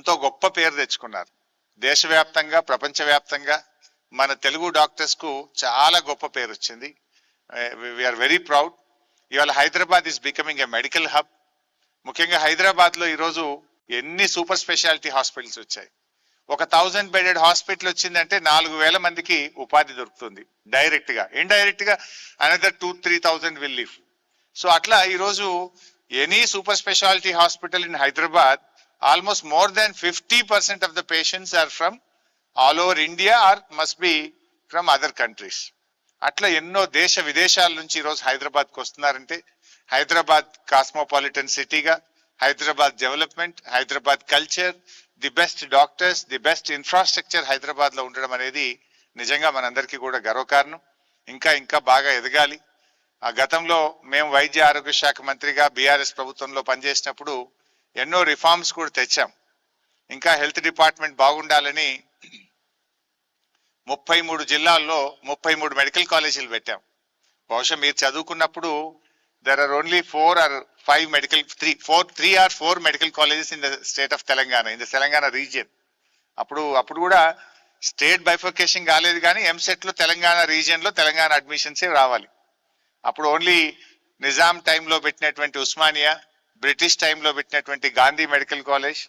ఎంతో గొప్ప పేరు తెచ్చుకున్నారు. దేశవ్యాప్తంగా ప్రపంచవ్యాప్తంగా మన తెలుగు డాక్టర్స్ కు చాలా గొప్ప పేరు వచ్చింది. We're very proud. ఇవాళ Hyderabad is becoming a medical hub. ముఖ్యంగా హైదరాబాద్ లో ఈరోజు ఎన్ని సూపర్ స్పెషాలిటీ హాస్పిటల్స్ వచ్చాయి. ఒక 1000 బెడెడ్ హాస్పిటల్ వచ్చిందంటే 4000 మందికి ఉపాధి దొరుకుతుంది డైరెక్ట్ గా. ఇండైరెక్ట్ గా అనదర్ 2-3,000 విల్ లివ్. సో అట్లా ఈరోజు any super speciality hospital in Hyderabad almost more than 50% of the patients are from all over India or must be from other countries. అట్లా ఎన్నో దేశ విదేశాల నుంచి ఈరోజు హైదరాబాద్కి వస్తున్నారంటే హైదరాబాద్ కాస్మోపాలిటన్ సిటీగా, Hyderabad development, Hyderabad culture, the best doctors, the best infrastructure Hyderabad లో ఉండడం అనేది నిజంగా మనందరికీ కూడా గర్వకారణం. ఇంకా ఇంకా బాగా ఎదగాలి. ఆ గతంలో మేము వైద్య ఆరోగ్య శాఖ మంత్రిగా బీఆర్ఎస్ ప్రభుత్వంలో పనిచేసినప్పుడు ఎన్నో రిఫార్మ్స్ కూడా తెచ్చాం. ఇంకా హెల్త్ డిపార్ట్మెంట్ బాగుండాలని 33 జిల్లాల్లో 33 మెడికల్ కాలేజీలు పెట్టాం. బహుశా మీరు చదువుకున్నప్పుడు there are only 4 or 5 medical colleges in the state of Telangana, in the Telangana region. అప్పుడు కూడా స్టేట్ బైఫర్కేషన్ కాలేదు, కానీ ఎంసెట్ లో తెలంగాణ రీజియన్ లో తెలంగాణ అడ్మిషన్స్ రావాలి. అప్పుడు ఓన్లీ నిజాం టైంలో పెట్టినటువంటి ఉస్మానియా, బ్రిటిష్ టైంలో పెట్టినటువంటి గాంధీ మెడికల్ కాలేజ్,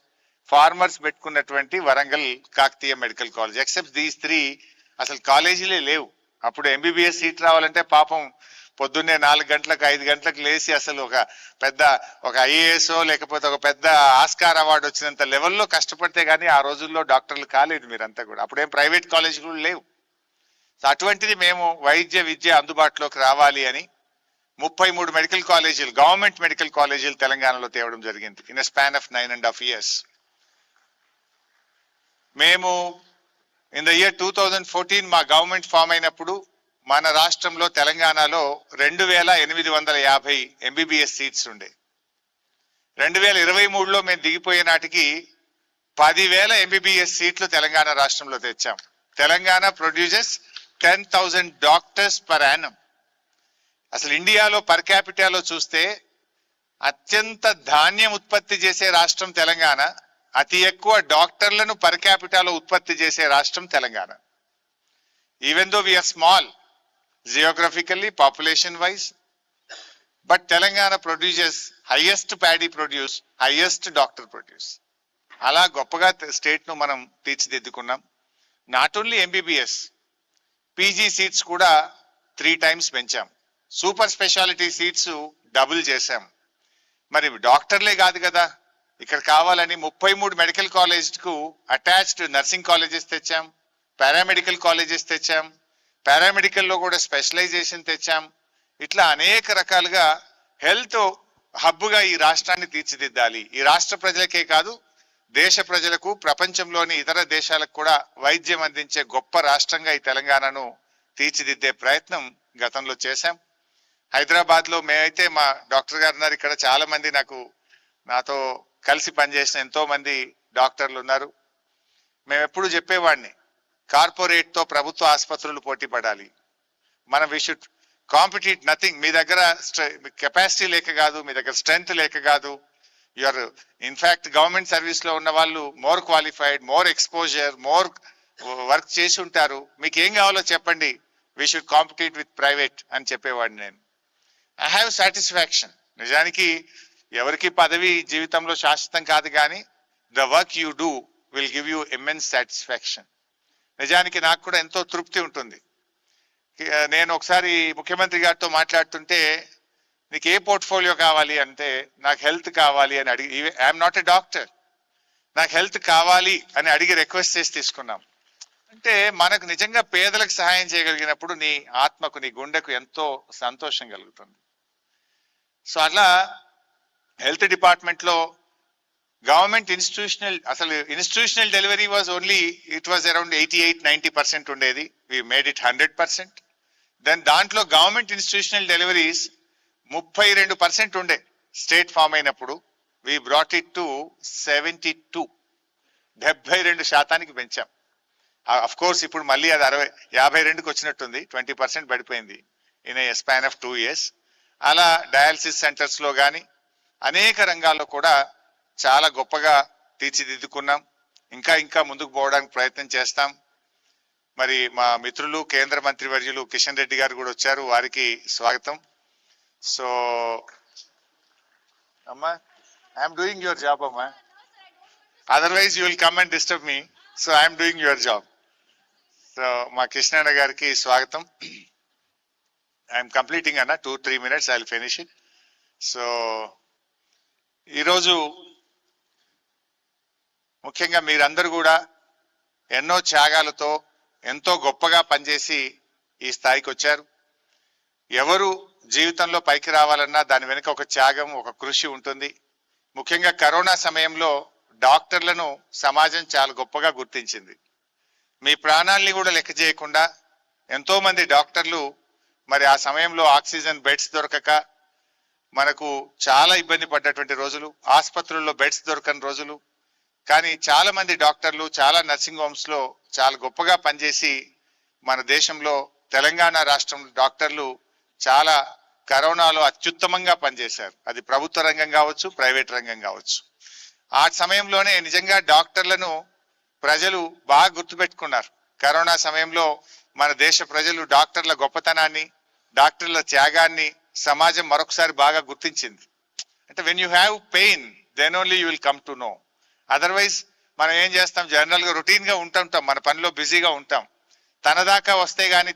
ఫార్మర్స్ పెట్టుకున్నటువంటి Warangal Kakatiya medical college, except these 3 అసలు కాలేజీలే లేవు. అప్పుడు ఎంబీబీఎస్ సీట్ రావాలంటే పాపం పొద్దున్నే 4 గంటలకు 5 గంటలకు లేచి అసలు ఒక ఐఏఎస్ లేకపోతే ఒక పెద్ద ఆస్కార్ అవార్డు వచ్చినంత లెవెల్లో కష్టపడితే గానీ ఆ రోజుల్లో డాక్టర్లు కాలేదు మీరంతా కూడా. అప్పుడేం ప్రైవేట్ కాలేజీలు లేవు. సో అటువంటిది మేము వైద్య విద్య అందుబాటులోకి రావాలి అని 33 మెడికల్ కాలేజీలు, గవర్నమెంట్ మెడికల్ కాలేజీలు తెలంగాణలో తేవడం జరిగింది in a span of 9.5 years. మేము ఇన్ ద ఇయర్ 2014 మా గవర్నమెంట్ ఫామ్ అయినప్పుడు మన రాష్ట్రంలో తెలంగాణలో 2850 ఎంబీబీఎస్ సీట్స్ ఉండే. 2023లో మేము దిగిపోయే నాటికి 10,000 ఎంబీబీఎస్ సీట్లు తెలంగాణ రాష్ట్రంలో తెచ్చాం. Telangana produces 10,000 doctors per annum. అసలు ఇండియాలో పర్ క్యాపిటాలో చూస్తే అత్యంత ధాన్యం ఉత్పత్తి చేసే రాష్ట్రం తెలంగాణ, అతి ఎక్కువ డాక్టర్లను పర్ క్యాపిటాలో ఉత్పత్తి చేసే రాష్ట్రం తెలంగాణ. ఈవెన్ దో వీఆర్ స్మాల్ geographically, population wise, but Telangana produces highest paddy produce, highest doctor produce. అలా గొప్పగా స్టేట్ ను మనం తీర్చిదిద్దుకున్నాం. Not only MBBS, PG seats కూడా 3 times పెంచాం. సూపర్ స్పెషాలిటీ సీట్స్ డబుల్ చేశాం. మరి డాక్టర్లే కాదు కదా, ఇక్కడ కావాలని 33 మెడికల్ కాలేజ్ కు అటాచ్డ్ నర్సింగ్ కాలేజెస్ తెచ్చాం, పారామెడికల్ కాలేజెస్ తెచ్చాం, పారామెడికల్ లో కూడా స్పెషలైజేషన్ తెచ్చాం. ఇట్లా అనేక రకాలుగా హెల్త్ హబ్ గా ఈ రాష్ట్రాన్ని తీర్చిదిద్దాలి. ఈ రాష్ట్ర ప్రజలకే కాదు, దేశ ప్రజలకు, ప్రపంచంలోని ఇతర దేశాలకు కూడా వైద్యం అందించే గొప్ప రాష్ట్రంగా ఈ తెలంగాణను తీర్చిదిద్దే ప్రయత్నం గతంలో చేశాం. హైదరాబాద్ లో మేమైతే, మా డాక్టర్ గారు ఉన్నారు ఇక్కడ, చాలా మంది నాతో కలిసి పనిచేసిన ఎంతో మంది డాక్టర్లు ఉన్నారు. మేము ఎప్పుడు చెప్పేవాడిని, కార్పొరేట్ తో ప్రభుత్వ ఆసుపత్రులు పోటీ పడాలి. మనం వి షుడ్ కాంపిటీట్ నథింగ్. మీ దగ్గర కెపాసిటీ లేక కాదు, మీ దగ్గర స్ట్రెంగ్త్ లేక కాదు. యూఆర్ ఇన్ఫాక్ట్ గవర్నమెంట్ సర్వీస్ లో ఉన్న వాళ్ళు more qualified, more exposure, more work చేసి ఉంటారు. మీకు ఏం కావాలో చెప్పండి, we should compete with private అని చెప్పేవాడిని నేను. I have satisfaction. నిజానికి ఎవరికి పదవి జీవితంలో శాశ్వతం కాదు, కానీ the work you do will give you immense satisfaction. నిజానికి నాకు కూడా ఎంతో తృప్తి ఉంటుంది. నేను ఒకసారి ముఖ్యమంత్రి గారితో మాట్లాడుతుంటే, నీకు ఏ పోర్ట్ఫోలియో కావాలి అంటే, నాకు హెల్త్ కావాలి అని అడిగి, ఐఎమ్ నాట్ ఎ డాక్టర్, నాకు హెల్త్ కావాలి అని అడిగి రిక్వెస్ట్ చేసి తీసుకున్నాం. అంటే మనకు నిజంగా పేదలకు సహాయం చేయగలిగినప్పుడు నీ ఆత్మకు, నీ గుండెకు ఎంతో సంతోషం కలుగుతుంది. సో అట్లా హెల్త్ డిపార్ట్మెంట్ లో government institutional delivery was only, it was around 88-90% ఉండేది. We made it 100%. దెన్ దాంట్లో గవర్నమెంట్ ఇన్స్టిట్యూషనల్ డెలివరీస్ 32% ఉండే స్టేట్ ఫామ్ అయినప్పుడు. వి బ్రాట్ ఇట్ టు 72, 72% పెంచాం. అఫ్ కోర్స్ ఇప్పుడు మళ్ళీ అది 52కి వచ్చినట్టుంది, 20% పడిపోయింది in a span of 2 years. అలా డయాలసిస్ సెంటర్స్ లో కానీ అనేక రంగాల్లో కూడా చాలా గొప్పగా తీర్చిదిద్దుకున్నాం. ఇంకా ఇంకా ముందుకు పోవడానికి ప్రయత్నం చేస్తాం. మరి మా మిత్రులు కేంద్ర మంత్రి వర్యులు కిషన్ రెడ్డి గారు కూడా వచ్చారు, వారికి స్వాగతం. సో అమ్మా, ఐఎమ్ డూయింగ్ యువర్ జాబ్ అమ్మా, otherwise you will come and disturb me, so I'm doing your job. So మా కృష్ణన్న గారికి స్వాగతం. ఐఎమ్ కంప్లీటింగ్ అన్న 2-3 minutes, I will finish it. So ఈరోజు ముఖ్యంగా మీరందరూ కూడా ఎన్నో త్యాగాలతో ఎంతో గొప్పగా పనిచేసి ఈ స్థాయికి వచ్చారు. ఎవరు జీవితంలో పైకి రావాలన్నా దాని వెనుక ఒక త్యాగం, ఒక కృషి ఉంటుంది. ముఖ్యంగా కరోనా సమయంలో డాక్టర్లను సమాజం చాలా గొప్పగా గుర్తించింది. మీ ప్రాణాల్ని కూడా లెక్క చేయకుండా ఎంతో మంది డాక్టర్లు మరి ఆ సమయంలో ఆక్సిజన్ బెడ్స్ దొరకక మనకు చాలా ఇబ్బంది పడ్డటువంటి రోజులు, ఆసుపత్రుల్లో బెడ్స్ దొరకని రోజులు. కానీ చాలా మంది డాక్టర్లు చాలా నర్సింగ్ హోమ్స్ లో చాలా గొప్పగా పనిచేసి మన దేశంలో తెలంగాణ రాష్ట్రం డాక్టర్లు చాలా కరోనాలో అత్యుత్తమంగా పనిచేశారు. అది ప్రభుత్వ రంగం కావచ్చు, ప్రైవేట్ రంగం కావచ్చు. ఆ సమయంలోనే నిజంగా డాక్టర్లను ప్రజలు బాగా గుర్తుపెట్టుకున్నారు. కరోనా సమయంలో మన దేశ ప్రజలు డాక్టర్ల గొప్పతనాన్ని, డాక్టర్ల త్యాగాన్ని సమాజం మరొకసారి బాగా గుర్తించింది. అంటే when you have pain then only you will come to know. Otherwise మనం ఏం చేస్తాం, జనరల్ గా రొటీన్ గా ఉంటుంటాం, మన పనిలో బిజీగా ఉంటాం. తన దాకా వస్తే గానీ